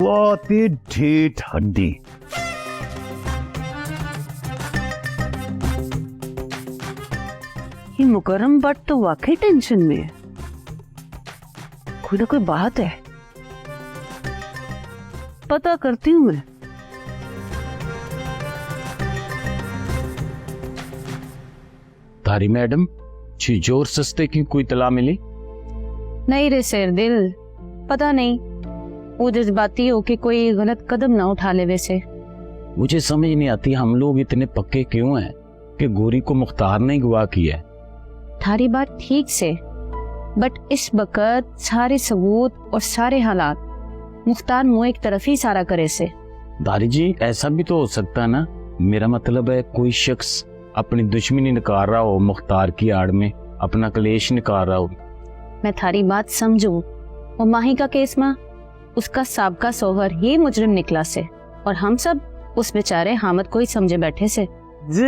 बहुत ही ढीठ हड्डी। ये मुकर्रम बट तो वाकई टेंशन में है, कोई ना कोई बात है, पता करती हूँ मैं। धारी मैडम, चीजों और सस्ते की कोई तला मिली? नहीं रे शेर दिल, पता नहीं, वो जज्बाती हो के कोई गलत कदम ना उठा ले। वैसे मुझे समझ नहीं आती हम लोग इतने पक्के क्यों हैं कि गोरी को मुख्तार ने गवाह किया है। थारी बात ठीक से, बट इस वक्त सारे सबूत और सारे हालात मुख्तार मुंह एक तरफ ही इशारा करे से। धारी जी, ऐसा भी तो हो सकता ना, मेरा मतलब है कोई शख्स अपनी दुश्मनी निकाल रहा हो, मुख्तार की आड़ में अपना कलेश निकाल रहा हो। मैं थारी बात समझू, वो माही का केस में उसका साबका सोहर ही मुजरिम निकला से, और हम सब उस बेचारे हामिद को ही समझे बैठे से। जी